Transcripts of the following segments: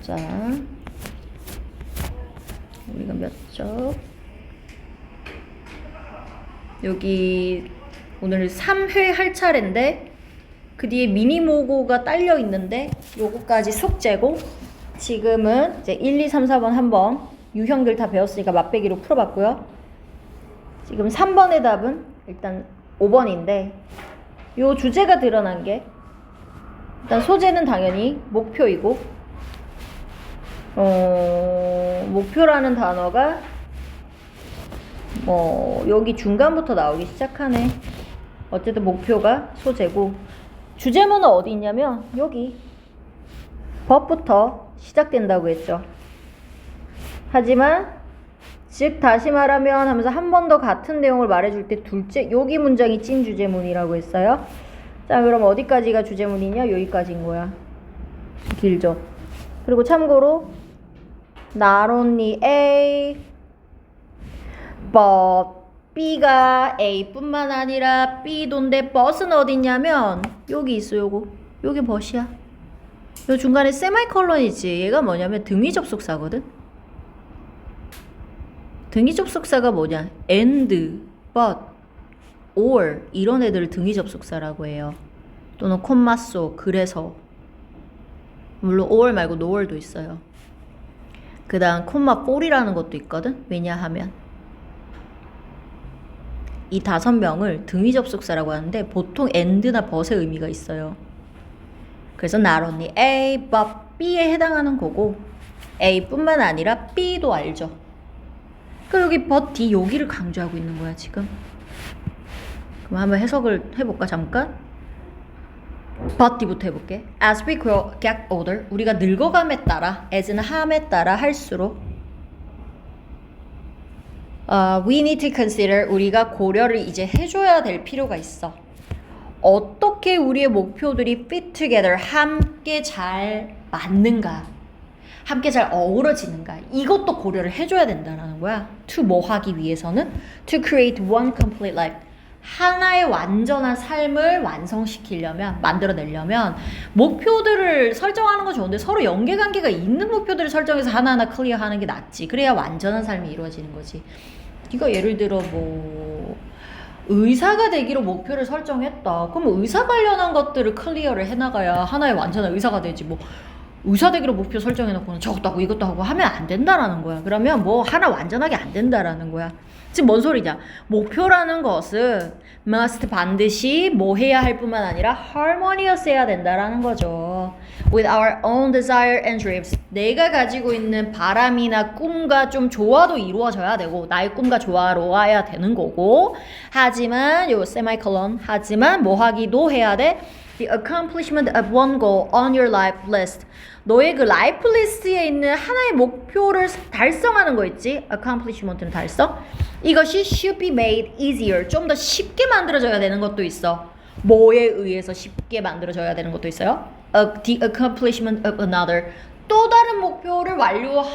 자, 우리가 몇 쪽? 여기 오늘 3회 할 차례인데 그 뒤에 미니모고가 딸려 있는데 요거까지 숙제고, 지금은 이제 1, 2, 3, 4번 한번 유형들 다 배웠으니까 맛배기로 풀어봤고요. 지금 3번의 답은 일단 5번인데 요 주제가 드러난 게, 일단 소재는 당연히 목표이고, 목표라는 단어가 여기 중간부터 나오기 시작하네. 어쨌든 목표가 소재고, 주제문은 어디 있냐면 여기 법부터 시작된다고 했죠. 하지만 즉 다시 말하면 하면서 한 번 더 같은 내용을 말해줄 때 둘째 여기 문장이 찐 주제문이라고 했어요. 자, 그럼 어디까지가 주제문이냐? 여기까지인 거야. 길죠. 그리고 참고로 not only A but B가 A뿐만 아니라 B도인데 but은 어딨냐면 여기 있어. 요거 여기 but이야. 요 중간에 세마이컬론이지. 얘가 뭐냐면 등위 접속사거든. 등위 접속사가 뭐냐? and, but, or 이런 애들을 등위 접속사라고 해요. 또는 콤마 속, 그래서. 물론 or 말고 noor도 있어요. 그 다음 콤마 for이라는 것도 있거든. 왜냐하면 이 5명을 등위 접속사라고 하는데 보통 and나 but의 의미가 있어요. 그래서 not only A, but B에 해당하는 거고, A뿐만 아니라 B도 알죠. 그리고 여기 but D 여기를 강조하고 있는 거야 지금. 그럼 한번 해석을 해볼까 잠깐? but D부터 해볼게. As we get older, 우리가 늙어감에 따라, as는 함에 따라 할수록 we need to consider, 우리가 고려를 이제 해줘야 될 필요가 있어. 어떻게 우리의 목표들이 fit together, 함께 잘 맞는가, 함께 잘 어우러지는가, 이것도 고려를 해줘야 된다는 거야. to 뭐 하기 위해서는? to create one complete life, 하나의 완전한 삶을 완성시키려면, 만들어내려면 목표들을 설정하는 건 좋은데 서로 연계관계가 있는 목표들을 설정해서 하나하나 클리어하는 게 낫지. 그래야 완전한 삶이 이루어지는 거지. 이거 예를 들어 뭐 의사가 되기로 목표를 설정했다. 그럼 의사 관련한 것들을 클리어를 해나가야 하나의 완전한 의사가 되지. 뭐 의사 되기로 목표 설정해놓고는 저것도 하고 이것도 하고 하면 안 된다라는 거야. 그러면 뭐 하나 완전하게 안 된다라는 거야. 지금 뭔 소리냐? 목표라는 것은 must 반드시 뭐 해야 할 뿐만 아니라 harmonious 해야 된다라는 거죠. With our own desire and dreams, 내가 가지고 있는 바람이나 꿈과 좀 조화도 이루어져야 되고, 나의 꿈과 조화로워야 되는 거고, 하지만 요 세마이컬론, 하지만 뭐 하기도 해야 돼? The accomplishment of one goal on your life list, 너의 그 라이프 리스트에 있는 하나의 목표를 달성하는 거 있지? accomplishment는 달성. 이것이 should be made easier, 좀 더 쉽게 만들어져야 되는 것도 있어. 뭐에 의해서 쉽게 만들어져야 되는 것도 있어요? The accomplishment of another, 또 다른 목표를 완료한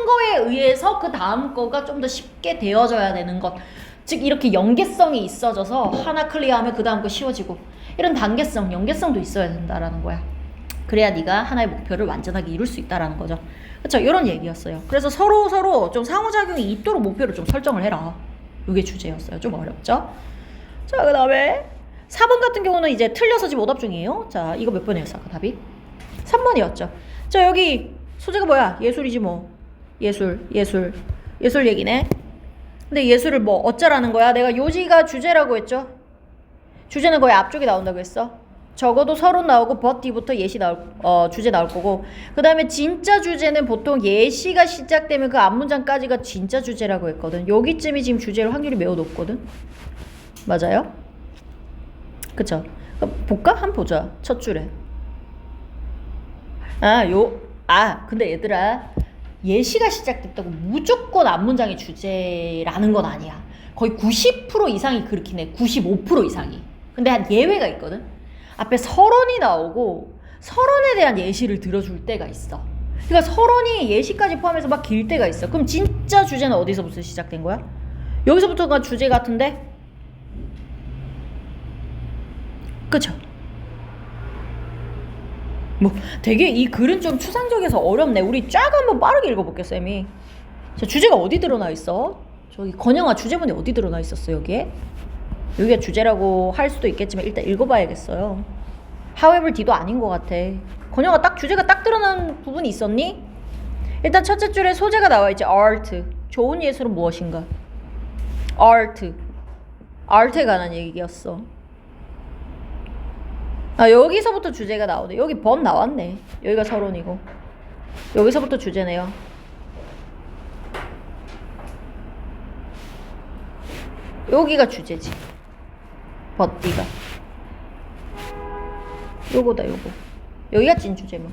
거에 의해서 그 다음 거가 좀 더 쉽게 되어져야 되는 것. 즉 이렇게 연계성이 있어져서 하나 클리어하면 그 다음 거 쉬워지고, 이런 단계성, 연계성도 있어야 된다라는 거야. 그래야 네가 하나의 목표를 완전하게 이룰 수 있다라는 거죠. 그렇죠? 이런 얘기였어요. 그래서 서로 좀 상호작용이 있도록 목표를 좀 설정을 해라. 이게 주제였어요. 좀 어렵죠? 자, 그 다음에 4번 같은 경우는 이제 틀려서 지금 오답 중이에요. 자, 이거 몇 번이었어? 아까 답이? 3번이었죠. 자, 여기 소재가 뭐야? 예술이지 뭐. 예술 얘기네. 근데 예술을 뭐 어쩌라는 거야? 내가 요지가 주제라고 했죠? 주제는 거의 앞쪽에 나온다고 했어. 적어도 서론 나오고 but D부터 예시 주제 나올 거고, 그 다음에 진짜 주제는 보통 예시가 시작되면 그 앞문장까지가 진짜 주제라고 했거든. 여기쯤이 지금 주제일 확률이 매우 높거든. 맞아요? 그쵸? 볼까? 한번 보자. 첫 줄에. 근데 얘들아, 예시가 시작됐다고 무조건 앞문장이 주제라는 건 아니야. 거의 90% 이상이 그렇긴 해. 95% 이상이. 근데 한 예외가 있거든. 앞에 서론이 나오고 서론에 대한 예시를 들어줄 때가 있어. 그러니까 서론이 예시까지 포함해서 막 길 때가 있어. 그럼 진짜 주제는 어디서부터 시작된 거야? 여기서부터가 주제 같은데? 그쵸? 뭐 되게 이 글은 좀 추상적이어서 어렵네. 우리 쫙 한번 빠르게 읽어볼게요, 쌤이. 자, 주제가 어디 드러나 있어? 저기 건영아 주제문이 어디 드러나 있었어, 여기에? 여기가 주제라고 할 수도 있겠지만 일단 읽어봐야겠어요. however D도 아닌 것 같아. 건영아 딱 주제가 딱 드러난 부분이 있었니? 일단 첫째 줄에 소재가 나와 있지. art. 좋은 예술은 무엇인가? art. art에 관한 얘기였어. 아, 여기서부터 주제가 나오네. 여기 범 나왔네. 여기가 서론이고. 여기서부터 주제네요. 여기가 주제지. 버띠가. 요거다, 요거. 여기가 찐 주제문.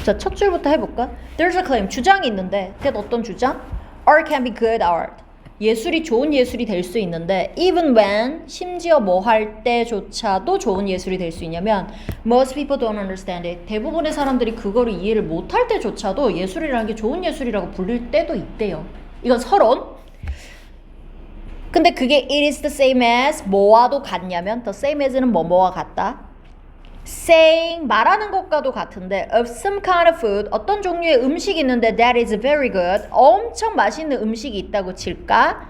자, 첫 줄부터 해볼까? There's a claim. 주장이 있는데, that 어떤 주장? Art can be good art. 예술이 좋은 예술이 될 수 있는데, even when, 심지어 뭐 할 때조차도 좋은 예술이 될 수 있냐면, most people don't understand it. 대부분의 사람들이 그거를 이해를 못할 때조차도 예술이라는 게 좋은 예술이라고 불릴 때도 있대요. 이건 서론. 근데 그게 it is the same as 뭐와도 같냐면, the same as는 뭐뭐와 같다. saying 말하는 것과도 같은데 of some kind of food 어떤 종류의 음식이 있는데 that is very good 엄청 맛있는 음식이 있다고 칠까?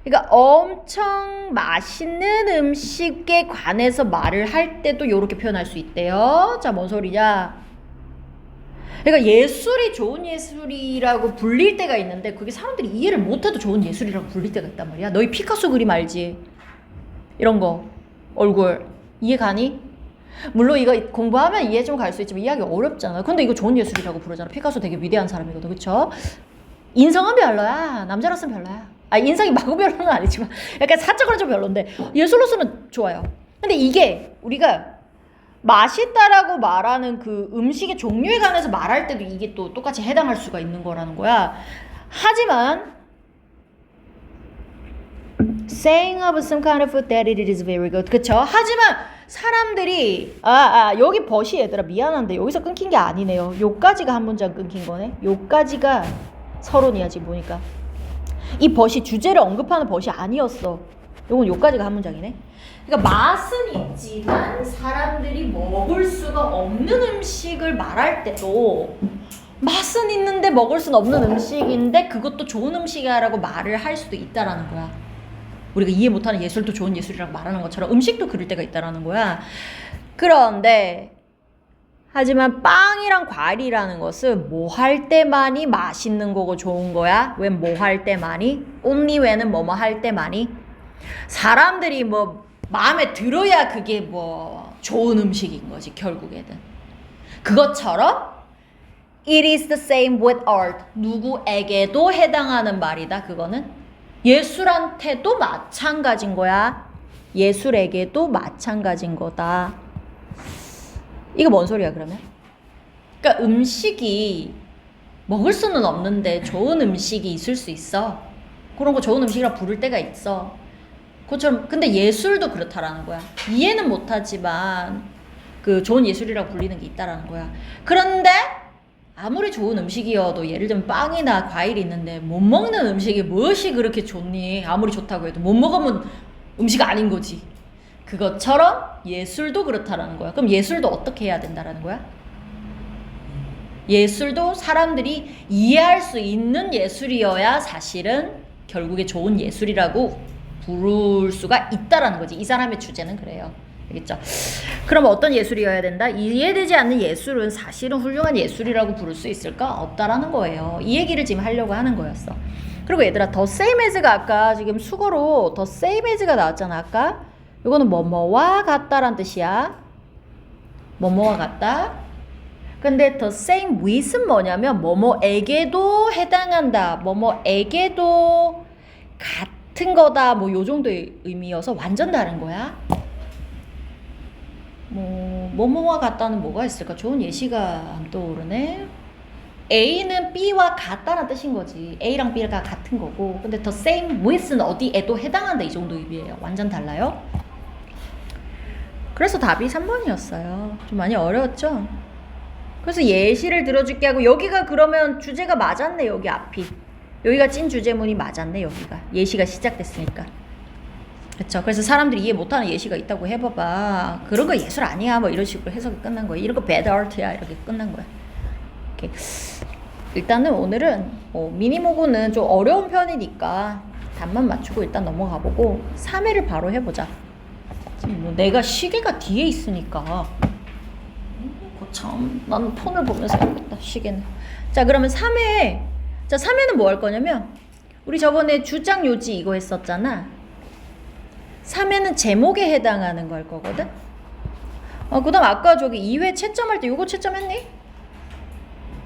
그러니까 엄청 맛있는 음식에 관해서 말을 할 때도 이렇게 표현할 수 있대요. 자, 뭔 소리냐? 그러니까 예술이 좋은 예술이라고 불릴 때가 있는데 그게 사람들이 이해를 못해도 좋은 예술이라고 불릴 때가 있단 말이야. 너희 피카소 그림 알지? 이런 거 얼굴 이해 가니? 물론 이거 공부하면 이해 좀 갈 수 있지만 이해하기 어렵잖아. 근데 이거 좋은 예술이라고 부르잖아. 피카소 되게 위대한 사람이거든. 그쵸? 인성은 별로야. 남자로서는 별로야. 아, 인성이 마구 별로는 아니지만 약간 사적으로 좀 별론데 예술로서는 좋아요. 근데 이게 우리가 맛있다라고 말하는 그 음식의 종류에 관해서 말할 때도 이게 또 똑같이 해당할 수가 있는 거라는 거야. 하지만 saying of some kind of food that it is very good. 그쵸? 하지만 사람들이 여기 벗이 얘들아 미안한데 여기서 끊긴 게 아니네요. 요까지가 한 문장 끊긴 거네. 요까지가 서론이야 지금 보니까. 이 벗이 주제를 언급하는 벗이 아니었어. 요건 요까지가 한 문장이네. 그러니까 맛은 있지만 사람들이 먹을 수가 없는 음식을 말할 때도 맛은 있는데 먹을 수는 없는 음식인데 그것도 좋은 음식이야 라고 말을 할 수도 있다라는 거야. 우리가 이해 못하는 예술도 좋은 예술이라고 말하는 것처럼 음식도 그럴 때가 있다라는 거야. 그런데 하지만 빵이랑 과일이라는 것은 뭐 할 때만이 맛있는 거고 좋은 거야. 왜 뭐 할 때만이? only when은 뭐뭐 할 때만이? 사람들이 뭐 마음에 들어야 그게 뭐 좋은 음식인 거지 결국에는. 그것처럼 it is the same with art. 누구에게도 해당하는 말이다. 그거는 예술한테도 마찬가지인 거야. 예술에게도 마찬가지인 거다. 이거 뭔 소리야 그러면? 그러니까 음식이 먹을 수는 없는데 좋은 음식이 있을 수 있어. 그런 거 좋은 음식이라 부를 때가 있어. 그것처럼 근데 예술도 그렇다라는 거야. 이해는 못하지만 그 좋은 예술이라고 불리는 게 있다라는 거야. 그런데 아무리 좋은 음식이어도 예를 들면 빵이나 과일이 있는데 못 먹는 음식이 무엇이 그렇게 좋니? 아무리 좋다고 해도 못 먹으면 음식 아닌 거지. 그것처럼 예술도 그렇다라는 거야. 그럼 예술도 어떻게 해야 된다라는 거야? 예술도 사람들이 이해할 수 있는 예술이어야 사실은 결국에 좋은 예술이라고 부를 수가 있다라는 거지. 이 사람의 주제는 그래요. 알겠죠? 그럼 어떤 예술이어야 된다? 이해되지 않는 예술은 사실은 훌륭한 예술이라고 부를 수 있을까? 없다라는 거예요. 이 얘기를 지금 하려고 하는 거였어. 그리고 얘들아, the same as가 아까 지금 수거로 the same as가 나왔잖아. 아까 이거는 뭐뭐와 같다란 뜻이야. 뭐뭐와 같다. 근데 the same with은 뭐냐면 뭐뭐에게도 해당한다. 뭐뭐에게도 같은 거다. 뭐 요 정도의 의미여서 완전 다른 거야. 뭐뭐와 같다는 뭐가 있을까? 좋은 예시가 안 떠오르네. A는 B와 같다는 뜻인 거지. A랑 B가 같은 거고. 근데 the same with는 어디에도 해당한다. 이 정도 의미예요. 완전 달라요. 그래서 답이 3번이었어요. 좀 많이 어려웠죠? 그래서 예시를 들어줄게 하고 여기가 그러면 주제가 맞았네. 여기 앞이. 여기가 찐 주제문이 맞았네. 여기가. 예시가 시작됐으니까. 그쵸. 그래서 사람들이 이해 못하는 예시가 있다고 해봐봐. 그런 거 예술 아니야. 뭐 이런 식으로 해석이 끝난 거야. 이런 거 bad art야. 이렇게 끝난 거야. 오케이. 일단은 오늘은 미니모고는 좀 어려운 편이니까 답만 맞추고 일단 넘어가 보고 3회를 바로 해보자. 뭐 내가 시계가 뒤에 있으니까 참 나는 폰을 보면서 해야겠다. 시계는. 자 그러면 3회. 자 3회는 뭐 할 거냐면 우리 저번에 주장 요지 이거 했었잖아. 3회는 제목에 해당하는 걸 거거든. 그 다음 아까 저기 2회 채점할 때 요거 채점했니?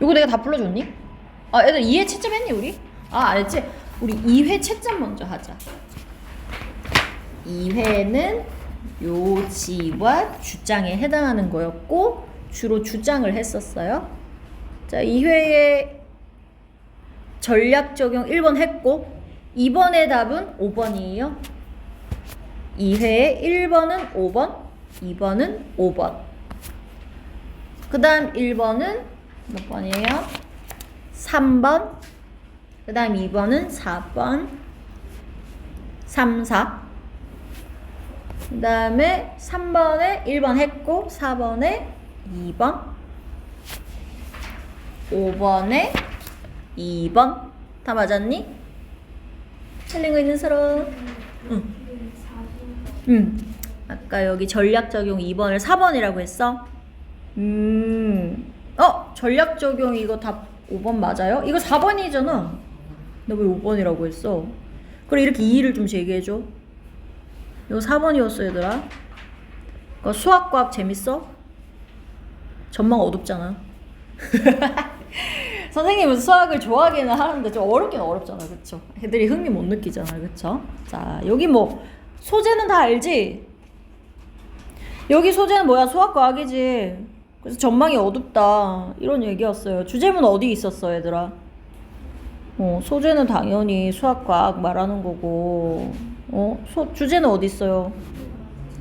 요거 내가 다 불러줬니? 애들 2회 채점했니 우리? 안 했지? 우리 2회 채점 먼저 하자. 2회는 요지와 주장에 해당하는 거였고 주로 주장을 했었어요. 자 2회에 전략 적용 1번 했고 2번의 답은 5번이에요. 2회에 1번은 5번, 2번은 5번. 그 다음 1번은 몇 번이에요? 3번. 그 다음 2번은 4번. 3, 4. 그 다음에 3번에 1번 했고 4번에 2번. 5번에 2번. 다 맞았니? 틀린 거 있는 사람? 응. 아까 여기 전략 적용 2번을 4번이라고 했어? 전략 적용 이거 다 5번 맞아요? 이거 4번이잖아. 나 왜 5번이라고 했어? 그래 이렇게 이의를 좀 제기해줘. 이거 4번이었어 얘들아. 수학 과학 재밌어? 전망 어둡잖아. 선생님은 수학을 좋아하기는 하는데 좀 어렵긴 어렵잖아. 그쵸? 애들이 흥미 못 느끼잖아. 그쵸? 자 여기 뭐 소재는 다 알지? 여기 소재는 뭐야? 수학 과학이지. 그래서 전망이 어둡다 이런 얘기였어요. 주제문 어디 있었어 얘들아? 소재는 당연히 수학 과학 말하는 거고 주제는 어디 있어요?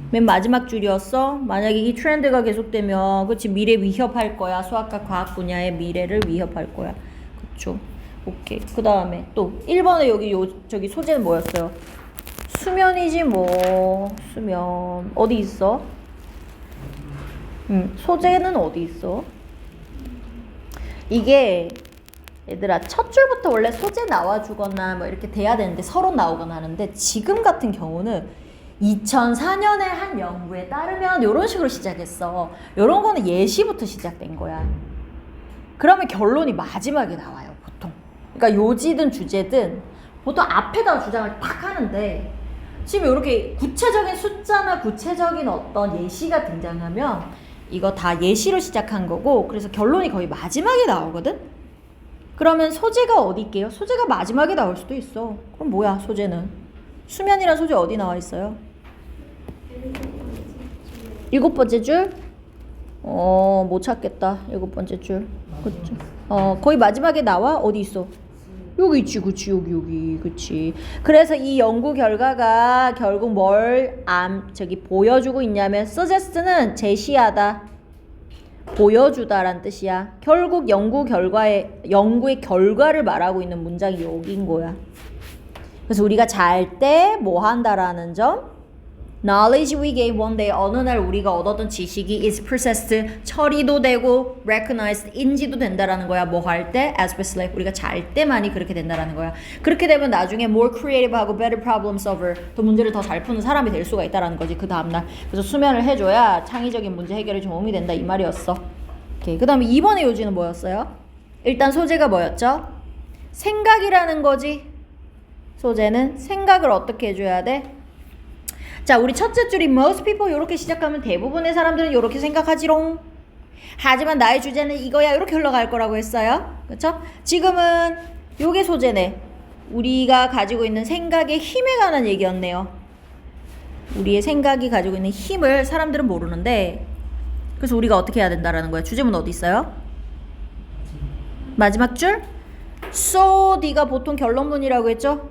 맨 마지막 줄이었어? 만약에 이 트렌드가 계속되면 그치 미래 위협할 거야. 수학과 과학 분야의 미래를 위협할 거야. 그쵸? 오케이. 그 다음에 또 1번에 여기 저기 소재는 뭐였어요? 수면이지 뭐. 수면 어디 있어? 소재는 어디 있어? 이게 얘들아 첫 줄부터 원래 소재 나와주거나 뭐 이렇게 돼야 되는데 서로 나오거나 하는데 지금 같은 경우는 2004년에 한 연구에 따르면 이런 식으로 시작했어. 이런 거는 예시부터 시작된 거야. 그러면 결론이 마지막에 나와요 보통. 그러니까 요지든 주제든 보통 앞에다 주장을 딱 하는데 지금 이렇게 구체적인 숫자나 구체적인 어떤 예시가 등장하면 이거 다 예시로 시작한 거고 그래서 결론이 거의 마지막에 나오거든? 그러면 소재가 어디 있게요? 소재가 마지막에 나올 수도 있어. 그럼 뭐야 소재는? 수면이란 소재 어디 나와 있어요? 7번째 줄? 못 찾겠다. 7번째 줄. 그쵸? 거의 마지막에 나와? 어디 있어? 여기 있지, 그치, 여기, 그치. 그래서 이 연구 결과가 결국 뭘 보여주고 있냐면, suggest는 제시하다, 보여주다란 뜻이야. 결국 연구의 결과를 말하고 있는 문장이 여기인 거야. 그래서 우리가 잘 때 뭐 한다라는 점, knowledge we gain one day, 어느 날 우리가 얻었던 지식이 is processed, 처리도 되고 recognized, 인지도 된다라는 거야. 뭐 할 때? as we sleep, 우리가 잘 때만이 그렇게 된다라는 거야. 그렇게 되면 나중에 more creative하고 better problem solver, 또 문제를 더 잘 푸는 사람이 될 수가 있다라는 거지. 그 다음날. 그래서 수면을 해줘야 창의적인 문제 해결에 좀 도움이 된다 이 말이었어. 오케이. 그 다음에 2번의 요지는 뭐였어요? 일단 소재가 뭐였죠? 생각이라는 거지. 소재는 생각을 어떻게 해줘야 돼? 자, 우리 첫째 줄이 most people 이렇게 시작하면 대부분의 사람들은 이렇게 생각하지롱. 하지만 나의 주제는 이거야. 이렇게 흘러갈 거라고 했어요. 그쵸? 지금은 요게 소재네. 우리가 가지고 있는 생각의 힘에 관한 얘기였네요. 우리의 생각이 가지고 있는 힘을 사람들은 모르는데 그래서 우리가 어떻게 해야 된다라는 거야. 주제문 어디 있어요? 마지막 줄? So, D가 보통 결론문이라고 했죠?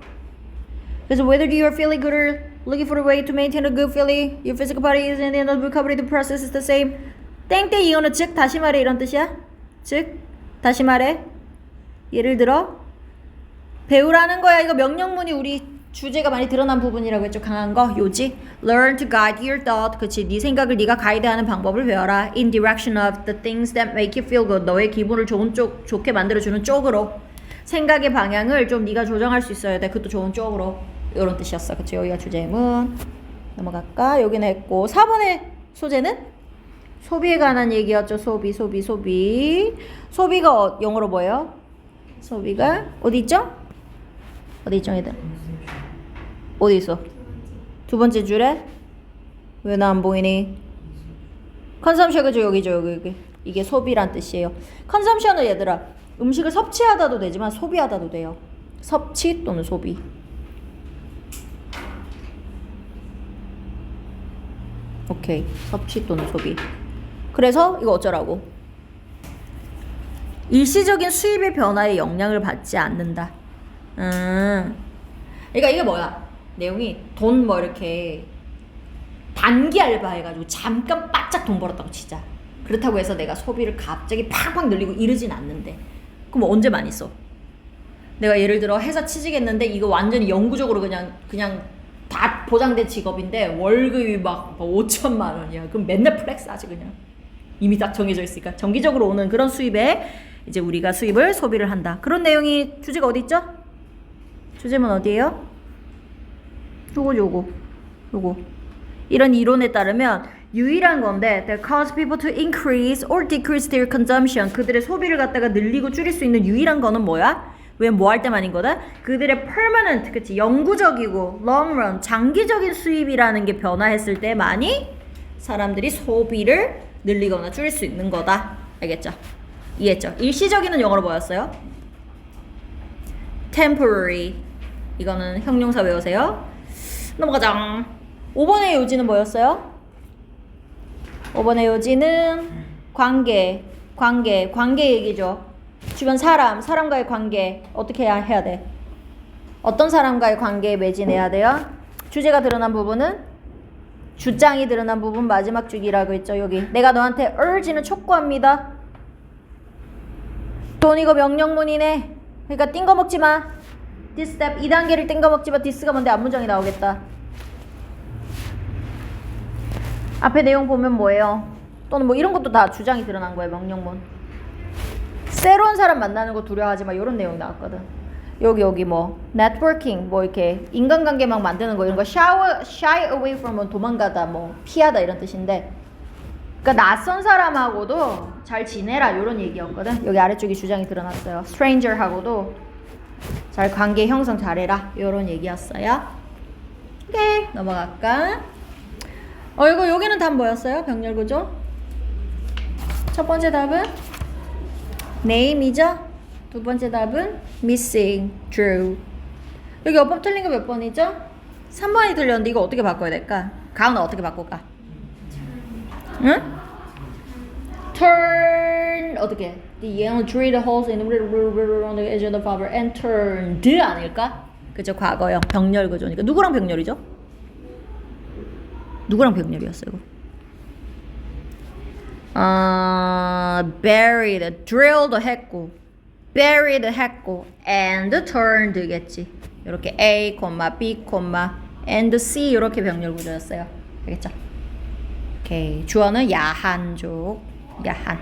그래서 whether you are feeling good or looking for a way to maintain a good feeling, your physical body is in the recovery, the process is the same. 땡땡 이거는 즉 다시 말해 이런 뜻이야? 즉 다시 말해. 예를 들어 배우라는 거야. 이거 명령문이 우리 주제가 많이 드러난 부분이라고 했죠. 강한 거 요지. Learn to guide your thought. 그치. 네 생각을 네가 가이드하는 방법을 배워라. In direction of the things that make you feel good. 너의 기분을 좋게 만들어주는 쪽으로. 생각의 방향을 좀 네가 조정할 수 있어야 돼. 그것도 좋은 쪽으로. 이런 뜻이었어. 그치. 여기가 주제문. 넘어갈까? 여기는 했고. 4번의 소재는 소비에 관한 얘기였죠. 소비가 영어로 뭐예요? 소비가 어디 있죠? 어디 있죠, 얘들? 어디 있어? 두 번째 줄에? 왜 나 안 보이니? 컨섬션, 그죠? 여기죠, 여기. 이게 소비란 뜻이에요. 컨섬션은 얘들아, 음식을 섭취하다도 되지만 소비하다도 돼요. 섭취 또는 소비. 오케이. 섭취 또는 소비. 그래서 이거 어쩌라고? 일시적인 수입의 변화에 영향을 받지 않는다. 그러니까 이게 뭐야? 내용이 돈 뭐 이렇게 단기 알바 해가지고 잠깐 바짝 돈 벌었다고 치자. 그렇다고 해서 내가 소비를 갑자기 팍팍 늘리고 이러진 않는데. 그럼 언제 많이 써? 내가 예를 들어 회사 취직했는데 이거 완전히 영구적으로 그냥 다 보장된 직업인데 월급이 막 5천만 원이야. 그럼 맨날 플렉스 하지 그냥. 이미 딱 정해져 있으니까. 정기적으로 오는 그런 수입에 이제 우리가 수입을 소비를 한다. 그런 내용이 주제가 어디 있죠? 주제문 어디예요? 요거. 이런 이론에 따르면 유일한 건데 that cause people to increase or decrease their consumption. 그들의 소비를 갖다가 늘리고 줄일 수 있는 유일한 거는 뭐야? 왜 뭐 할 때만인 거다? 그들의 permanent, 그치? 영구적이고 long run, 장기적인 수입이라는 게 변화했을 때 많이 사람들이 소비를 늘리거나 줄일 수 있는 거다. 알겠죠? 이해했죠? 일시적인은 영어로 뭐였어요? temporary. 이거는 형용사 외우세요. 넘어가자. 5번의 요지는 뭐였어요? 5번의 요지는 관계 얘기죠. 주변 사람과의 관계 어떻게 해야 돼? 어떤 사람과의 관계에 매진해야 돼요? 주제가 드러난 부분은 주장이 드러난 부분 마지막 주기라고 했죠. 여기 내가 너한테 urge는 촉구합니다. 돈 이거 명령문이네. 그러니까 띵거 먹지 마. This step 2단계를 띵거 먹지 마. this가 뭔데 앞문장이 나오겠다. 앞에 내용 보면 뭐예요? 또는 뭐 이런 것도 다 주장이 드러난 거예요. 명령문. 새로운 사람 만나는 거 두려워하지 마. 이런 내용 나왔거든. 여기 뭐 networking 뭐 이렇게 인간관계 막 만드는 거 이런 거 shy away from 도망가다 뭐 피하다 이런 뜻인데 그러니까 낯선 사람하고도 잘 지내라 이런 얘기였거든. 여기 아래쪽에 주장이 드러났어요. stranger하고도 잘 관계 형성 잘해라 이런 얘기였어요. 오케이 넘어갈까? 이거 여기는 답 뭐였어요? 병렬 구조. 첫 번째 답은 name이죠. 두 번째 답은 missing, true. 여기 어법 틀린 거 몇 번이죠? 3번이 틀렸는데 이거 어떻게 바꿔야 될까? 가은아 어떻게 바꿀까? 응? turn 어떻게? The yellow drill the holes in the edge of the fiber and turned 아닐까? 그죠? 과거형 병렬 구조니까 누구랑 병렬이죠? 누구랑 병렬이었어요? 이거? buried, drilled 했고 buried 했고 and turned겠지. 이렇게 A, B, and C 이렇게 병렬 구조였어요. 알겠죠? 오케이. 주어는 야한족. 야한.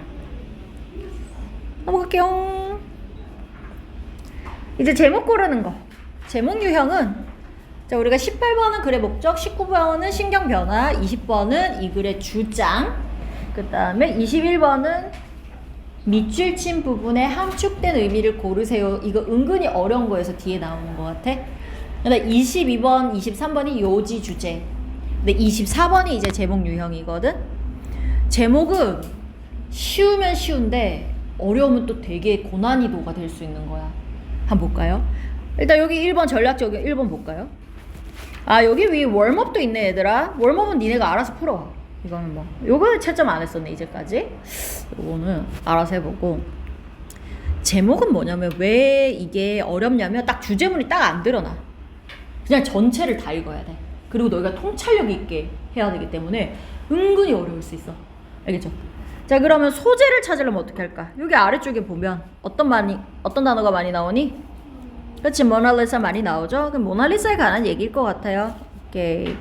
넘어갈게요. 이제 제목 고르는 거. 제목 유형은 자 우리가 18번은 글의 목적, 19번은 신경 변화, 20번은 이 글의 주장, 그 다음에 21번은 밑줄 친 부분에 함축된 의미를 고르세요. 이거 은근히 어려운 거여서 뒤에 나오는 것 같아. 근데 22번, 23번이 요지 주제. 근데 24번이 이제 제목 유형이거든. 제목은 쉬우면 쉬운데 어려우면 또 되게 고난이도가 될 수 있는 거야. 한번 볼까요? 일단 여기 1번 전략적인 1번 볼까요? 여기 위에 웜업도 있네 얘들아. 웜업은 니네가 알아서 풀어. 이거는 뭐 요거 채점 안 했었네 이제까지. 요거는 알아서 해보고. 제목은 뭐냐면 왜 이게 어렵냐면 딱 주제문이 딱 안 드러나. 그냥 전체를 다 읽어야 돼. 그리고 너희가 통찰력 있게 해야 되기 때문에 은근히 어려울 수 있어. 알겠죠? 자 그러면 소재를 찾으려면 어떻게 할까? 여기 아래쪽에 보면 어떤 단어가 많이 나오니? 그렇지, 모나리자 많이 나오죠? 그럼 모나리자에 관한 얘기일 것 같아요. 오케이.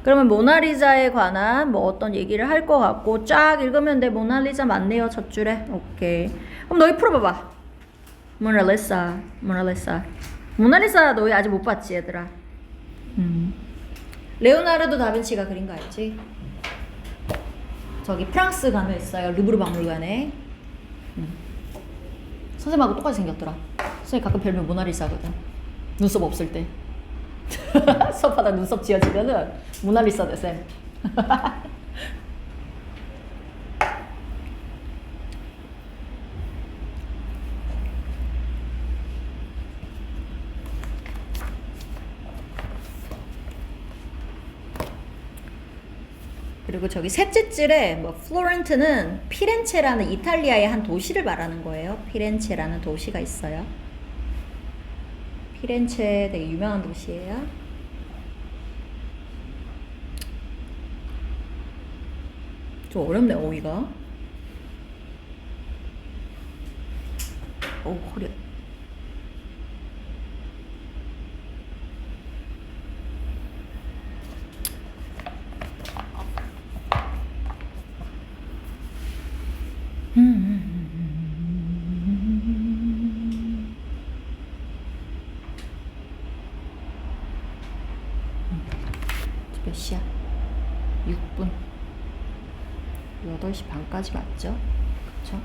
그러면 모나리자에 관한 뭐 어떤 얘기를 할 것 같고 쫙 읽으면 돼. 모나리자 맞네요, 첫 줄에. 오케이. 그럼 너희 풀어봐봐. 모나리자 너희 아직 못 봤지, 얘들아? 레오나르도 다빈치가 그린 거 알지? 저기 프랑스 가면 있어요. 루브르 박물관에. 선생님하고 똑같이 생겼더라. 선생님 가끔 별명 모나리자거든. 눈썹 없을 때. 수업하다 눈썹 지어지면은 모나리자 돼, 쌤. 그리고 저기 셋째 줄에 뭐 플로렌트는 피렌체라는 이탈리아의 한 도시를 말하는 거예요. 피렌체라는 도시가 있어요. 피렌체 되게 유명한 도시예요. 좀 어렵네, 어휘가. 허리. 몇 시야? 6분. 8시 반까지 맞죠? 그쵸?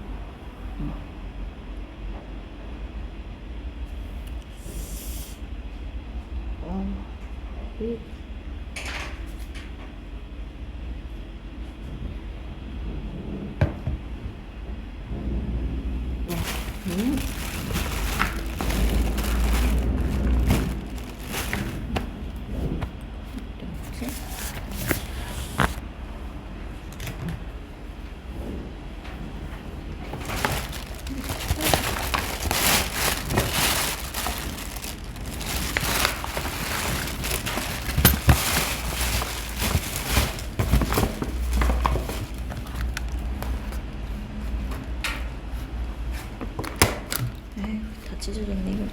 찢어졌네 이거.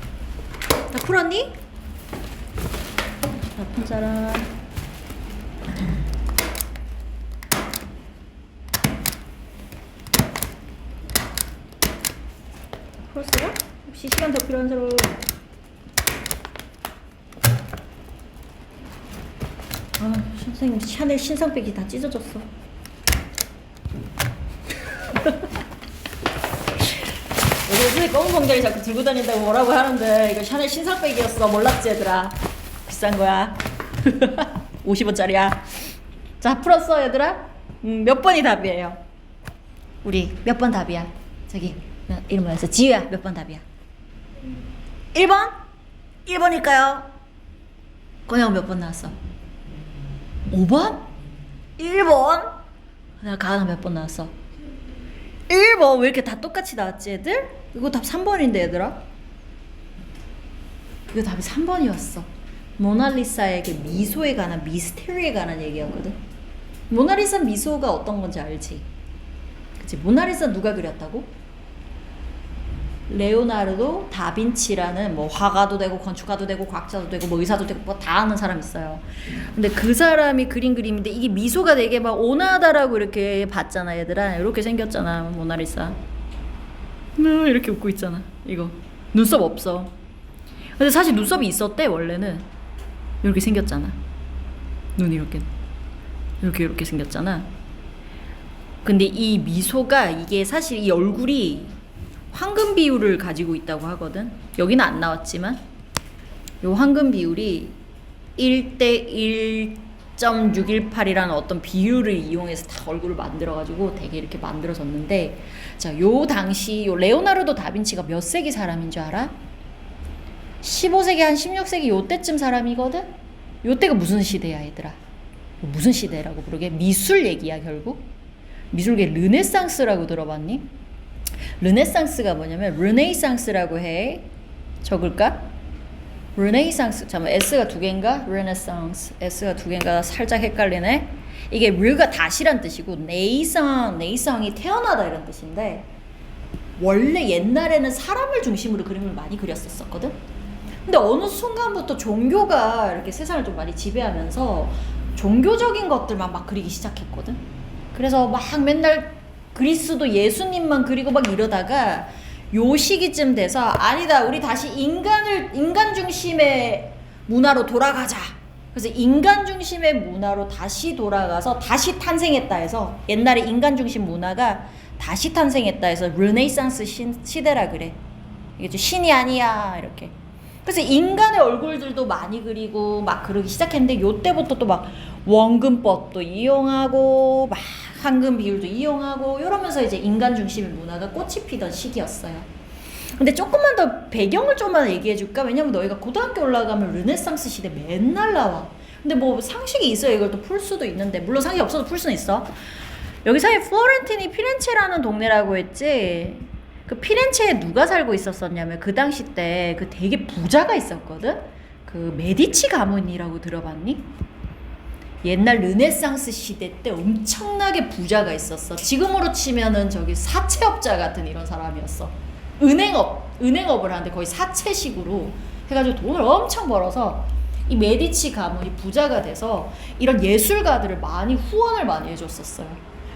다 풀었니? 다 푼 사람. 풀었어요? 혹시 시간 더 필요한 사람? 선생님 샤넬 신상백이 다 찢어졌어. 요새 검은 봉다리 자꾸 들고 다닌다고 뭐라고 하는데 이거 샤넬 신상백이었어. 몰랐지 얘들아? 비싼 거야. 50원짜리야. 자, 풀었어 얘들아? 몇 번이 답이에요? 우리 몇 번 답이야? 저기 이름 뭐였어? 지유야, 몇 번 답이야? 1번? 1번일까요? 권영 몇 번 나왔어? 5번? 1번? 내가 가은아 몇 번 나왔어? 1번. 왜 이렇게 다 똑같이 나왔지 애들? 이거 답 3번인데 얘들아? 이거 답이 3번이었어. 모나리사에게 미소에 관한, 미스테리에 관한 얘기였거든. 모나리사 미소가 어떤 건지 알지? 그치? 모나리사 누가 그렸다고? 레오나르도 다빈치라는 뭐 화가도 되고 건축가도 되고 과학자도 되고 뭐 의사도 되고 뭐 다 아는 사람 있어요. 근데 그 사람이 그린 그림인데 이게 미소가 되게 막 온화하다라고 이렇게 봤잖아 얘들아. 이렇게 생겼잖아 모나리사. 이렇게 웃고 있잖아. 이거 눈썹 없어. 근데 사실 눈썹이 있었대 원래는. 이렇게 생겼잖아. 눈이 이렇게 생겼잖아. 근데 이 미소가 이게 사실 이 얼굴이 황금 비율을 가지고 있다고 하거든. 여기는 안 나왔지만 요 황금 비율이 1대 1.618이라는 어떤 비율을 이용해서 다 얼굴을 만들어가지고 되게 이렇게 만들어졌는데, 자, 요 당시 요 레오나르도 다빈치가 몇 세기 사람인 줄 알아? 15세기 한 16세기 요때쯤 사람이거든? 요때가 무슨 시대야 얘들아? 무슨 시대라고 부르게? 미술 얘기야 결국? 미술계 르네상스라고 들어봤니? 르네상스가 뭐냐면 르네이상스라고 해. 적을까? 르네이상스. 잠깐만, S가 두 개인가? 르네상스. S가 두 개인가? 살짝 헷갈리네. 이게 르가 다시란 뜻이고 네이상이 태어나다 이런 뜻인데, 원래 옛날에는 사람을 중심으로 그림을 많이 그렸었거든. 근데 어느 순간부터 종교가 이렇게 세상을 좀 많이 지배하면서 종교적인 것들만 막 그리기 시작했거든. 그래서 막 맨날 그리스도 예수님만 그리고 막 이러다가 요 시기쯤 돼서 아니다, 우리 다시 인간 중심의 문화로 돌아가자. 그래서 인간 중심의 문화로 다시 돌아가서 다시 탄생했다 해서, 옛날에 인간 중심 문화가 다시 탄생했다 해서 르네상스 시대라 그래. 이게 좀 신이 아니야 이렇게. 그래서 인간의 얼굴들도 많이 그리고 막 그러기 시작했는데, 요때부터 또 막 원근법도 이용하고 막 황금 비율도 이용하고 이러면서 이제 인간 중심의 문화가 꽃이 피던 시기였어요. 근데 조금만 더 배경을 좀만 얘기해 줄까? 왜냐면 너희가 고등학교 올라가면 르네상스 시대 맨날 나와. 근데 뭐 상식이 있어야 이걸 또 풀 수도 있는데, 물론 상식이 없어도 풀 수는 있어. 여기 사이에 플로렌틴이 피렌체라는 동네라고 했지. 그 피렌체에 누가 살고 있었었냐면 그 당시 때 그 되게 부자가 있었거든. 그 메디치 가문이라고 들어봤니? 옛날 르네상스 시대 때 엄청나게 부자가 있었어. 지금으로 치면은 저기 사채업자 같은 이런 사람이었어. 은행업을 하는데 거의 사채식으로 해가지고 돈을 엄청 벌어서 이 메디치 가문이 부자가 돼서 이런 예술가들을 많이 후원을 많이 해줬었어요.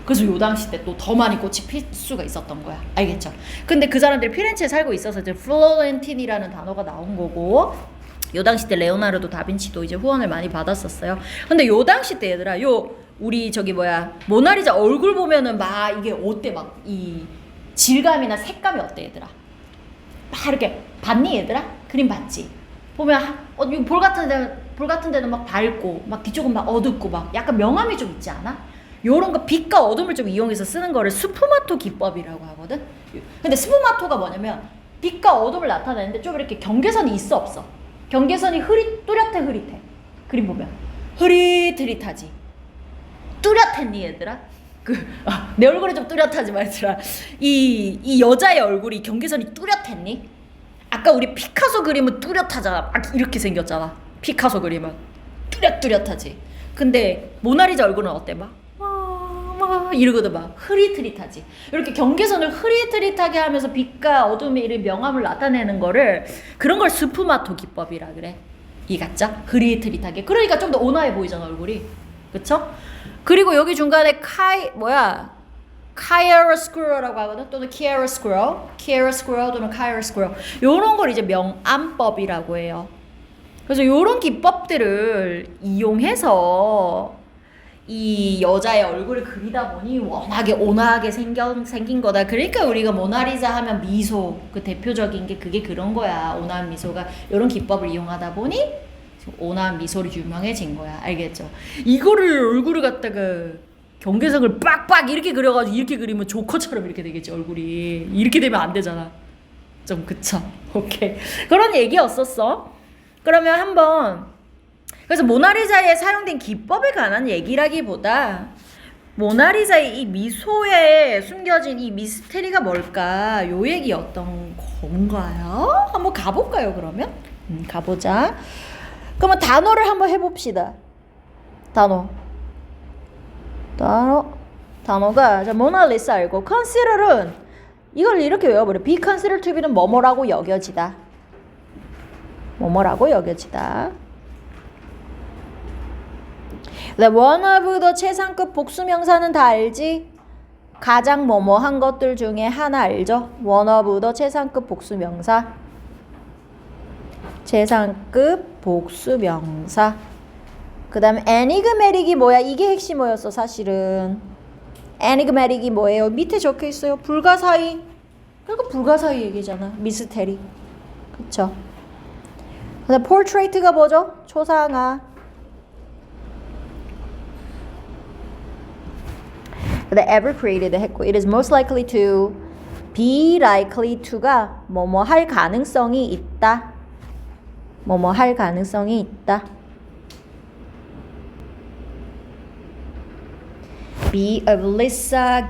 그래서 요 당시 때 또 더 많이 꽃이 필 수가 있었던 거야. 알겠죠? 근데 그 사람들이 피렌체에 살고 있어서 이제 플로렌틴이라는 단어가 나온 거고, 요 당시 때 레오나르도 다빈치도 이제 후원을 많이 받았었어요. 근데 요 당시 때 얘들아, 우리 저기 모나리자 얼굴 보면은 막 이게 어때? 막 이 질감이나 색감이 어때 얘들아? 막 이렇게 봤니 얘들아? 그림 봤지? 보면 볼 같은 데는 막 밝고 막 뒤쪽은 막 어둡고 막 약간 명암이 좀 있지 않아? 요런 거 빛과 어둠을 좀 이용해서 쓰는 거를 스푸마토 기법이라고 하거든. 근데 스푸마토가 뭐냐면 빛과 어둠을 나타내는데 좀 이렇게 경계선이 있어 없어? 경계선이 뚜렷해. 그림 보면 흐릿하지. 뚜렷했니 얘들아? 내 얼굴이 좀 뚜렷하지만 얘들아, 이 여자의 얼굴이 경계선이 뚜렷했니? 아까 우리 피카소 그림은 뚜렷하잖아. 막 이렇게 생겼잖아. 피카소 그림은 뚜렷하지. 근데 모나리자 얼굴은 어때? 막 이러거든. 막 흐릿하지. 이렇게 경계선을 흐릿하게 하면서 빛과 어둠의 이런 명암을 나타내는 거를, 그런 걸 스푸마토 기법이라 그래. 이해갔죠? 흐릿하게. 그러니까 좀 더 온화해 보이잖아 얼굴이. 그쵸? 그리고 여기 중간에 카이어로스쿠어라고 하거든. 또는 키에로스쿠어 또는 카이어로스쿠어. 요런 걸 이제 명암법이라고 해요. 그래서 요런 기법들을 이용해서 이 여자의 얼굴을 그리다 보니 워낙에 온화하게 생긴 거다. 그러니까 우리가 모나리자 하면 미소, 그 대표적인 게 그게 그런 거야. 온화한 미소가 이런 기법을 이용하다 보니 온화한 미소로 유명해진 거야. 알겠죠? 이거를 얼굴을 갖다가 경계선을 빡빡 이렇게 그려가지고 이렇게 그리면 조커처럼 이렇게 되겠지 얼굴이. 이렇게 되면 안 되잖아. 좀 그쵸? 오케이. 그런 얘기였었어. 그러면 한번, 그래서 모나리자에 사용된 기법에 관한 얘기라기보다 모나리자의 이 미소에 숨겨진 이 미스테리가 뭘까, 요 얘기였던 건가요? 한번 가볼까요 그러면? 가보자. 그러면 단어를 한번 해봅시다. 단어가 자, 모나리자 알고, consider은 이걸 이렇게 외워버려. be considered to be는 뭐뭐라고 여겨지다. one of the 최상급 복수명사는 다 알지? 가장 뭐뭐한 것들 중에 하나 알죠? one of the 최상급 복수명사. 그 다음에 enigmatic이 뭐야? 이게 핵심어였어 사실은. enigmatic이 뭐예요? 밑에 적혀있어요. 불가사의. 그러니까 불가사의 얘기잖아. 미스테리. 그쵸? 그 다음 portrait가 뭐죠? 초상화. 그 다음 ever created 했고, it is most likely to, be likely to가 뭐뭐 할 가능성이 있다. be of Lisa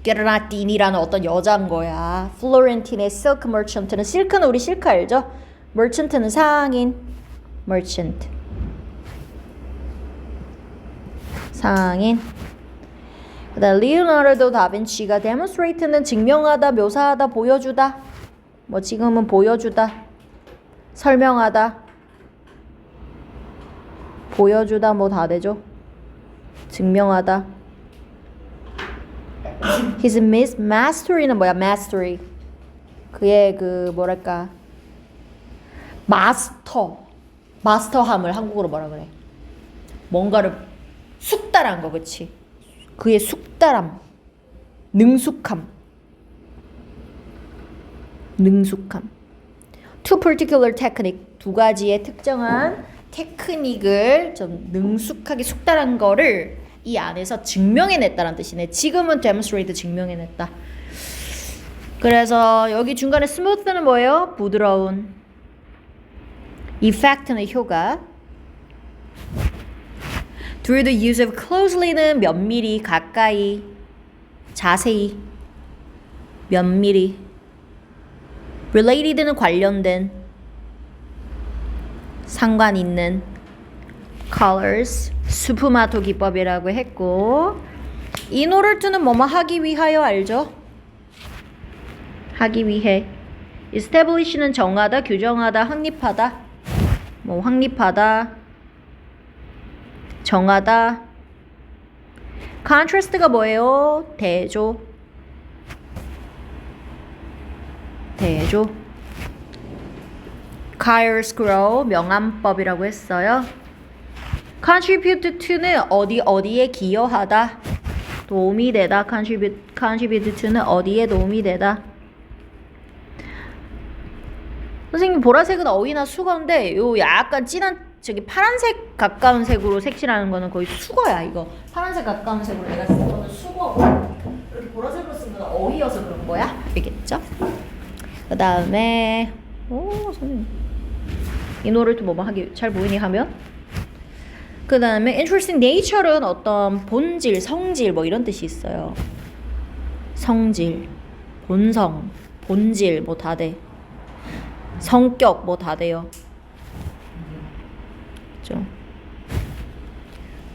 Gherardini라는 어떤 여자인 거야. 플로렌틴의 silk merchant는, 실크는 우리 실크 알죠? merchant는 상인. 그다음 리오나르도 다빈치가 demonstrate는 증명하다, 묘사하다, 보여주다. 뭐 지금은 보여주다. 설명하다, 보여주다 뭐 다 되죠. 증명하다. His mastery는 뭐야? mastery. 그의 그 뭐랄까 마스터함을 한국어로 뭐라 그래? 뭔가를 숙달한 거, 그치? 그의 숙달함, 능숙함. Two particular technique, 두 가지의 특정한 테크닉을 좀 능숙하게 숙달한 거를 이 안에서 증명해냈다는 뜻이네. 지금은 demonstrate 증명해냈다. 그래서 여기 중간에 smooth는 뭐예요? 부드러운. effect는 효과. Through the use of closely는 면밀히, 가까이, 자세히, 면밀히. related는 관련된, 상관 있는. colors, 수프마토 기법이라고 했고, in order to는 뭐뭐 하기 위하여 알죠? 하기 위해. establish는 정하다, 규정하다, 확립하다. 뭐 확립하다, 정하다. contrast가 뭐예요? 대조. chiaroscuro 명암법이라고 했어요. contribute to는 어디에 기여하다, 도움이 되다. contribute to는 어디에 도움이 되다. 선생님 보라색은 어휘나 수거인데 요 약간 진한 저기 파란색 가까운 색으로 색칠하는 거는 거의 수거야. 이거 파란색 가까운 색으로 내가 쓴 거는 수거고, 이렇게 보라색으로 쓴 거는 어휘여서 그런 거야. 알겠죠? 그 다음에 선생님 이 노래도 뭐뭐 하기 잘 보이니 하면, 그 다음에 interesting nature는 어떤 본질, 성질 뭐 이런 뜻이 있어요. 성질, 본성, 본질 뭐 다 돼. 성격 뭐 다 돼요. 그렇죠?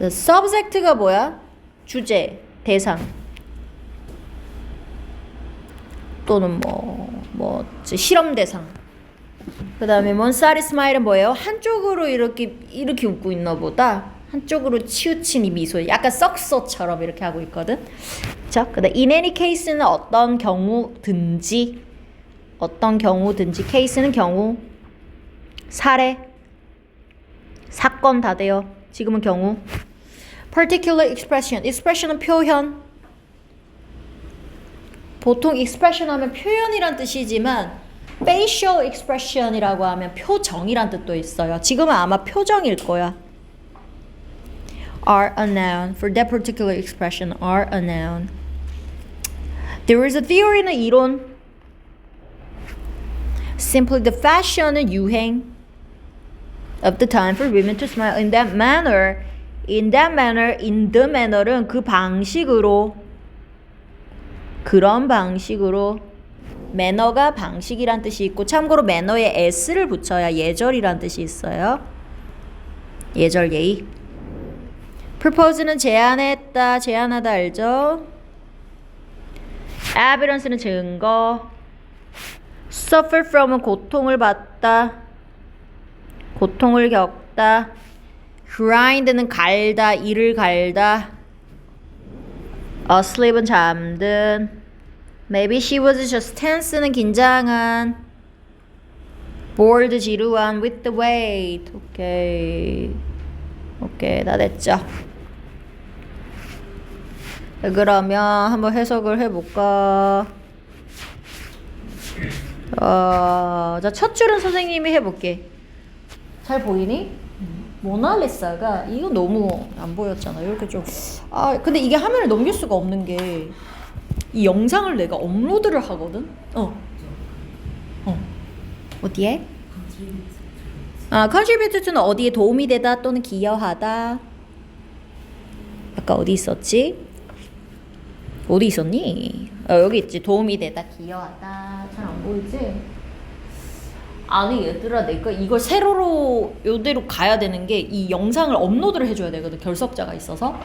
subject가 뭐야? 주제, 대상. 또는 뭐 실험 대상. 그 다음에 monthly smile은 뭐예요? 한쪽으로 이렇게 웃고 있나 보다. 한쪽으로 치우친 이 미소. 약간 썩소처럼 이렇게 하고 있거든. 자, 그 다음 in any case는 어떤 경우든지. case는 경우. 사례. 사건 다 돼요. 지금은 경우. particular expression은 표현. 보통 expression 하면 표현이란 뜻이지만 facial expression이라고 하면 표정이란 뜻도 있어요. 지금은 아마 표정일 거야. are a noun. For that particular expression, are a noun. There is a theory는 이론. Simply the fashion은 유행. Of the time for women to smile in that manner. In the manner은 그 방식으로. 그런 방식으로. 매너가 방식이란 뜻이 있고, 참고로 매너에 s를 붙여야 예절이란 뜻이 있어요. 예절, 예의. propose는 제안했다, 제안하다 알죠? evidence는 증거. suffer from은 고통을 받다, 고통을 겪다. grind는 갈다, 이를 갈다. asleep은 잠든. Maybe she was just tense는 긴장한. bored 지루한. with the weight. 오케이 다 됐죠. 그러면 한번 해석을 해볼까. 자, 첫 줄은 선생님이 해볼게. 잘 보이니? 모나리사가 이거 너무 안 보였잖아. 이렇게 좀 근데 이게 화면을 넘길 수가 없는 게 이 영상을 내가 업로드를 하거든. 어디에? contribute to는 어디에 도움이 되다 또는 기여하다. 아까 어디 있었지? 어디 있었니? 여기 있지. 도움이 되다, 기여하다. 잘 안 보이지? 아니 얘들아, 내가 이걸 세로로 요대로 가야 되는 게 이 영상을 업로드를 해줘야 되거든. 결석자가 있어서.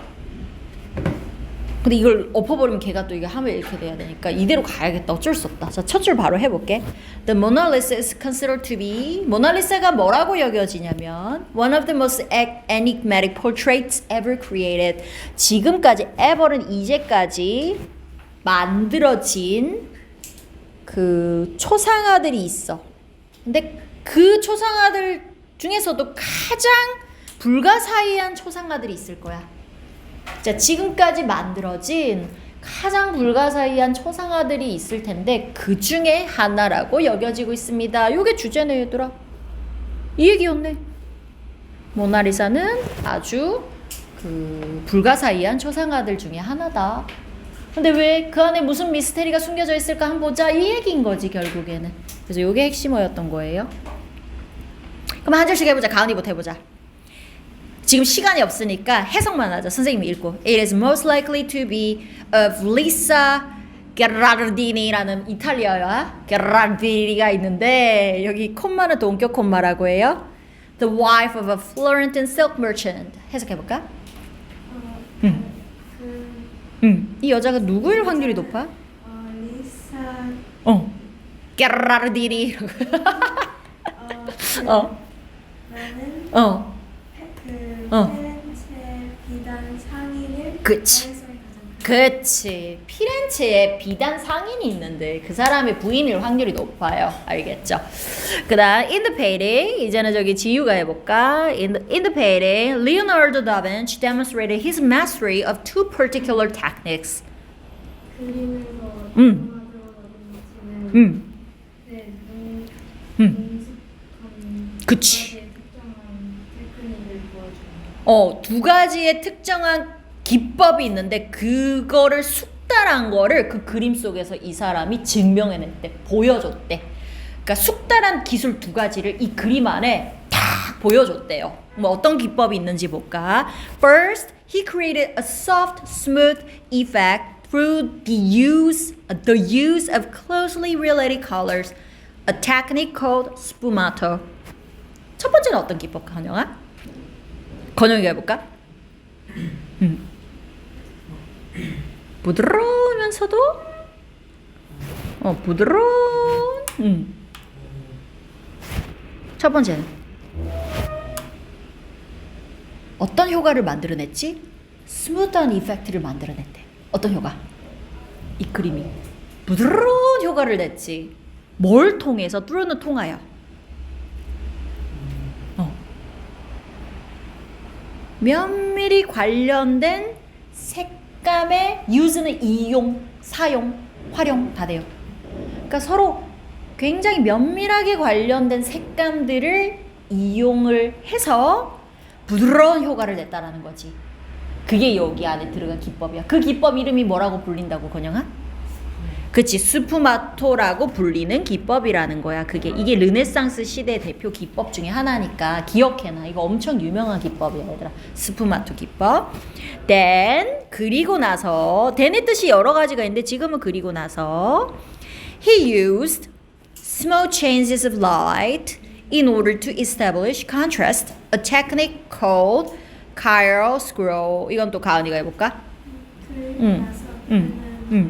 근데 이걸 엎어버리면 걔가 또 이게 하면 이렇게 돼야 되니까 이대로 가야겠다. 어쩔 수 없다. 자, 첫 줄 바로 해볼게. The Mona Lisa is considered to be 모나리사가 뭐라고 여겨지냐면 one of the most enigmatic portraits ever created. 지금까지 ever는 이제까지 만들어진 그 초상화들이 있어. 근데 그 초상화들 중에서도 가장 불가사의한 초상화들이 있을 거야. 자, 지금까지 만들어진 가장 불가사의한 초상화들이 있을 텐데 그 중에 하나라고 여겨지고 있습니다. 요게 주제네 얘들아. 이 얘기였네. 모나리사는 아주 그 불가사의한 초상화들 중에 하나다. 근데 왜 그 안에 무슨 미스테리가 숨겨져 있을까 한번 보자 이 얘기인 거지 결국에는. 그래서 요게 핵심어였던 거예요. 그럼 한 줄씩 해보자. 가은이부터 해보자. 지금 시간이 없으니까 해석만 하자. 선생님이 읽고 It is most likely to be of Lisa Gherardini라는 이탈리아야 게라르디니가 있는데 여기 콤마는 동격 콤마라고 해요. The wife of a Florentine silk merchant. 해석해볼까? 이 여자가 누구일 확률이 높아? 리사. 게라르디니. 나는 피렌체 비단 상인을. 그치. 그치. 피렌체에 비단 상인이 있는데 그 사람의 부인일 확률이 높아요. 알겠죠? 그 다음 in the painting 이제는 저기 지유가 해볼까? In the painting Leonardo da Vinci demonstrated his mastery of two particular techniques. 그림에서 그치. 특정한 테크닉을 보여주는. 두 가지의 특정한 기법이 있는데 그거를 숙달한 거를 그 그림 속에서 이 사람이 증명해냈대. 보여줬대. 그러니까 숙달한 기술 두 가지를 이 그림 안에 딱 보여줬대요. 뭐 어떤 기법이 있는지 볼까? First, he created a soft, smooth effect through the use of closely related colors, a technique called sfumato. 첫 번째는 어떤 기법, 건영아? 건영이가 해볼까? 부드러우면서도 부드러운 첫 번째는 어떤 효과를 만들어냈지? 스무드한 이펙트를 만들어냈대. 어떤 효과? 이 그림이 부드러운 효과를 냈지. 뭘 통해서? 뚫어는 통하여 면밀히 관련된 색감의 use는 이용, 사용, 활용 다 돼요. 그러니까 서로 굉장히 면밀하게 관련된 색감들을 이용을 해서 부드러운 효과를 냈다라는 거지. 그게 여기 안에 들어간 기법이야. 그 기법 이름이 뭐라고 불린다고, 건영아? 그치, 스푸마토라고 불리는 기법이라는 거야. 이게 르네상스 시대 대표 기법 중에 하나니까 기억해놔. 이거 엄청 유명한 기법이야, 얘들아. 스푸마토 기법. then 그리고 나서 then의 뜻이 여러 가지가 있는데 지금은 그리고 나서 he used small changes of light in order to establish contrast, a technique called chiaroscuro. 이건 또 가은이가 해볼까? 그리고 나서 그는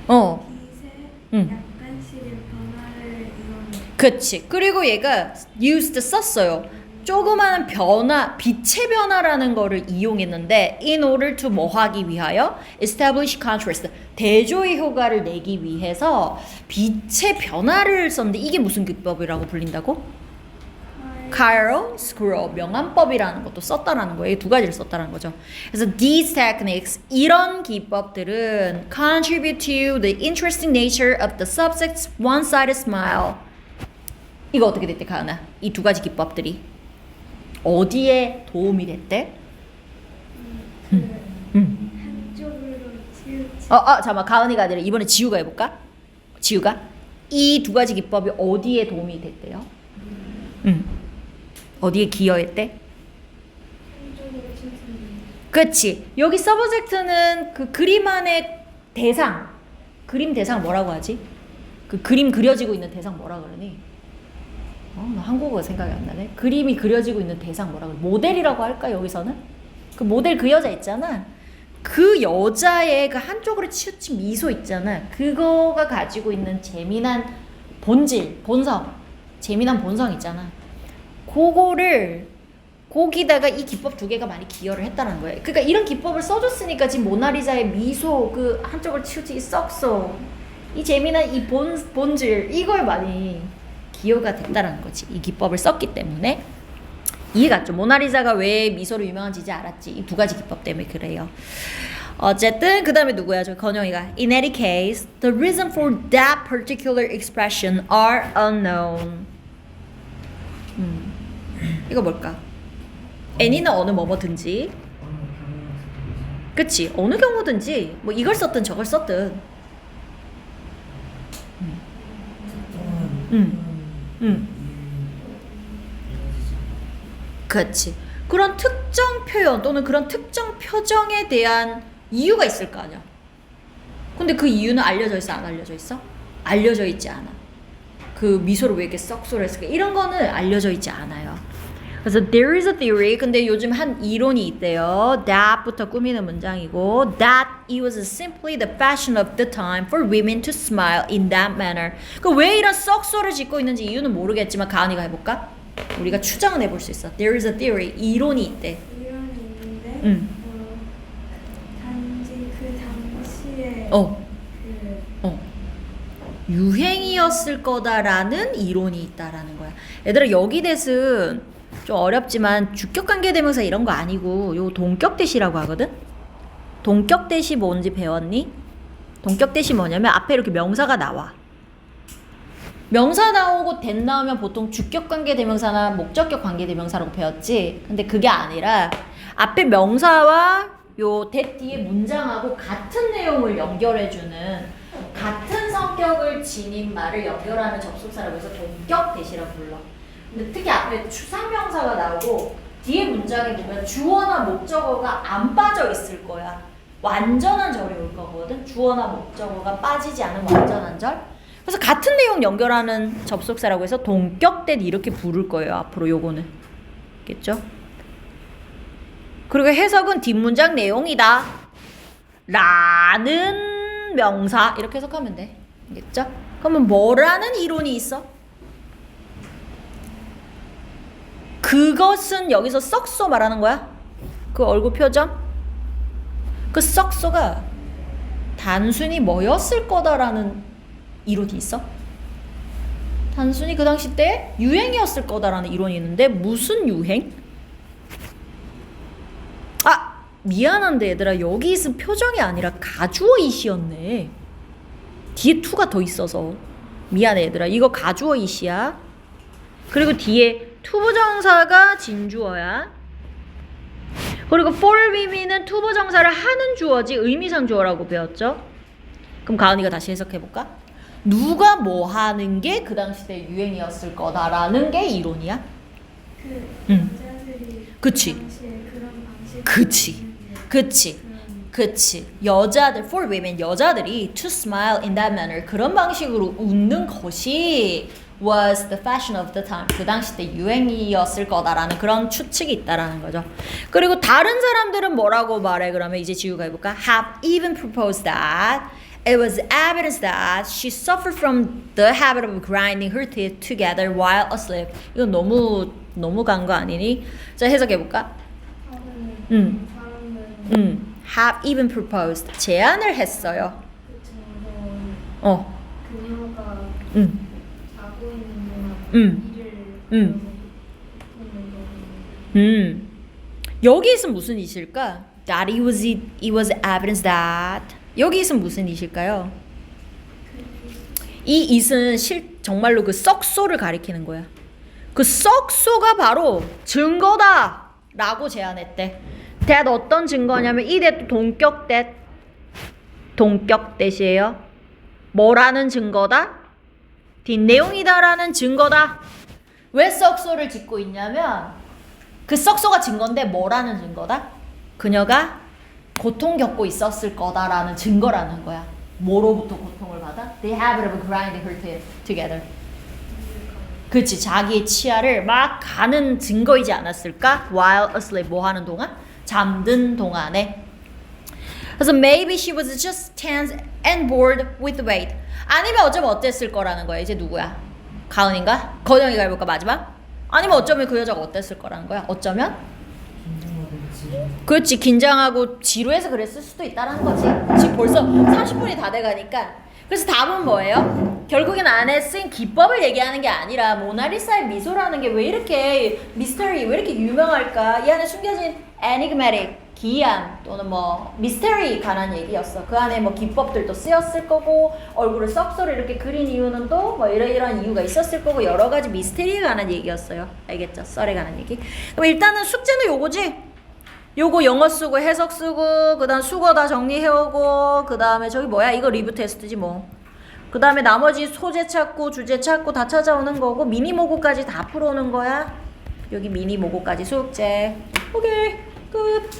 빛의 약간씩의 변화를 이용해. 그치. 그리고 얘가 used 썼어요. 조그마한 변화, 빛의 변화라는 거를 이용했는데 in order to 뭐 하기 위하여? establish contrast. 대조의 효과를 내기 위해서 빛의 변화를 썼는데 이게 무슨 기법이라고 불린다고? chiaroscuro, 명암법이라는 것도 썼다라는 거예요. 이 두 가지를 썼다라는 거죠. 그래서 these techniques, 이런 기법들은 contribute to the interesting nature of the subject's one-sided smile. 이거 어떻게 됐대, 가은아? 이 두 가지 기법들이 어디에 도움이 됐대? 한쪽으로 치우치. 잠깐만, 가은이가 아니라 이번에 지우가 해볼까? 지우가 이 두 가지 기법이 어디에 도움이 됐대요? 어디에 기여했대? 한쪽으로 치우치. 그치. 여기 서브젝트는 그 그림 안의 대상. 그림 대상 뭐라고 하지? 그 그림 그려지고 있는 대상 뭐라 그러니? 나 한국어가 생각이 안 나네. 그림이 그려지고 있는 대상 뭐라 그래? 모델이라고 할까, 여기서는? 그 모델 그려져 있잖아. 그 여자의 그 한쪽으로 치우친 미소 있잖아. 그거가 가지고 있는 재미난 본질, 본성, 재미난 본성 있잖아. 그거를 거기다가 이 기법 두 개가 많이 기여를 했다는 거예요. 그러니까 이런 기법을 써줬으니까 지금 모나리자의 미소, 그 한쪽을 치우친 이 썩소, 이 재미난 이 본질 이걸 많이 기여가 됐다는 거지. 이 기법을 썼기 때문에. 이해갔죠? 모나리자가 왜 미소로 유명한지 이제 알았지. 이 두 가지 기법 때문에 그래요. 어쨌든 그 다음에 누구야? 저 건영이가 In any case, the reason for that particular expression are unknown. 이거 뭘까? any는 어느 뭐뭐든지. 그치? 어느 경우든지 뭐 이걸 썼든 저걸 썼든. 그치? 그런 특정 표현 또는 그런 특정 표정에 대한 이유가 있을 거 아니야. 근데 그 이유는 알려져 있어, 안 알려져 있어? 알려져 있지 않아. 그 미소를 왜 이렇게 썩소를 했을까? 이런 거는 알려져 있지 않아요. 그래서 there is a theory. 근데 요즘 한 이론이 있대요. that부터 꾸미는 문장이고 that it was simply the fashion of the time for women to smile in that manner. 그 왜 이런 썩소를 짓고 있는지 이유는 모르겠지만 가은이가 해볼까? 우리가 추정은 해볼 수 있어. There is a theory. 이론이 있대. 이론이 있는데 응. 단지 그 당시에 유행이었을 거다라는 이론이 있다라는 거야. 얘들아 여기 대신 좀 어렵지만 주격관계대명사 이런 거 아니고 요 동격대시라고 하거든? 동격대시 뭔지 배웠니? 동격대시 뭐냐면 앞에 이렇게 명사가 나와. 명사 나오고 된 나오면 보통 주격관계대명사나 목적격 관계대명사라고 배웠지. 근데 그게 아니라 앞에 명사와 요 that 뒤에 문장하고 같은 내용을 연결해주는 같은 성격을 지닌 말을 연결하는 접속사라고 해서 동격대시라고 불러. 근데 특히 앞에 추상명사가 나오고 뒤에 문장에 보면 주어나 목적어가 안 빠져 있을 거야. 완전한 절이 올 거거든. 주어나 목적어가 빠지지 않은 완전한 절. 그래서 같은 내용 연결하는 접속사라고 해서 동격대 이렇게 부를 거예요. 앞으로 요거는. 알겠죠? 그리고 해석은 뒷문장 내용이다. 라는 명사 이렇게 해석하면 돼. 알겠죠? 그러면 뭐라는 이론이 있어? 그것은 여기서 썩소 말하는 거야? 그 얼굴 표정? 그 썩소가 단순히 뭐였을 거다라는 이론이 있어? 단순히 그 당시 때 유행이었을 거다라는 이론이 있는데 무슨 유행? 아! 미안한데 얘들아 여기 있은 표정이 아니라 가주어 이시였네. 뒤에 to가 더 있어서 미안해 얘들아 이거 가주어 이시야. 그리고 뒤에 투부정사가 진주어야. 그리고 for women은 투부정사를 하는 주어지 의미상 주어라고 배웠죠. 그럼 가은이가 다시 해석해볼까? 누가 뭐 하는 게 그 당시 때 유행이었을 거다라는 게 이론이야. 그 여자들이 그치. 그 당시에 그런 방식 그치. 여자들 for women 여자들이 to smile in that manner 그런 방식으로 웃는 것이 was the fashion of the time. 그 당시 때 유행이었을 거다라는 그런 추측이 있다라는 거죠. 그리고 다른 사람들은 뭐라고 말해? 그러면 이제 지우가 해볼까? Have even proposed that it was evidence that she suffered from the habit of grinding her teeth together while asleep. 이건 너무 간 거 아니니? 자 해석해볼까? 사람들은 have even proposed 제안을 했어요. 그녀가 자고 있는 동안 일을 여기 있으면 무슨 이실까? That it was evidence that 여기 있으면 무슨 이실까요? 이 it은 정말로 그 썩소를 가리키는 거야. 그 썩소가 바로 증거다 라고 제안했대. that 어떤 증거냐면 이 that 동격대시예요. 뭐라는 증거다? 뒷내용이다라는 증거다. 왜 썩소를 짓고 있냐면 그 썩소가 증거인데 뭐라는 증거다? 그녀가 고통 겪고 있었을 거다라는 증거라는 거야. 뭐로부터 고통을 받아? They have it of grinding her teeth together. 그치 자기의 치아를 막 가는 증거이지 않았을까? While asleep 뭐 하는 동안? 잠든 동안에. 그래서 maybe she was just tense and bored with wait. 아니면 어쩌면 어땠을 거라는 거야. 이제 누구야? 가은인가? 건영이가 해볼까 마지막? 아니면 어쩌면 그 여자가 어땠을 거라는 거야. 어쩌면? 그렇지. 긴장하고 지루해서 그랬을 수도 있다라는 거지. 지금 벌써 30분이 다 돼가니까. 그래서 답은 뭐예요? 결국엔 안에 쓴 기법을 얘기하는 게 아니라 모나리사의 미소라는 게 왜 이렇게 미스터리 왜 이렇게 유명할까? 이 안에 숨겨진 enigmatic 기이함 또는 뭐 미스터리 관한 얘기였어. 그 안에 뭐 기법들도 쓰였을 거고 얼굴을 썩소를 이렇게 그린 이유는 또 뭐 이러이러한 이유가 있었을 거고 여러 가지 미스터리에 관한 얘기였어요. 알겠죠? 썰에 관한 얘기. 그럼 일단은 숙제는 요거지. 요거 영어 쓰고 해석 쓰고 그 다음 수거 다 정리해오고 그 다음에 저기 뭐야 이거 리뷰 테스트지 뭐. 그 다음에 나머지 소재 찾고 주제 찾고 다 찾아오는 거고 미니 모고까지 다 풀어오는 거야. 여기 미니 모고까지 숙제. 오케이 끝.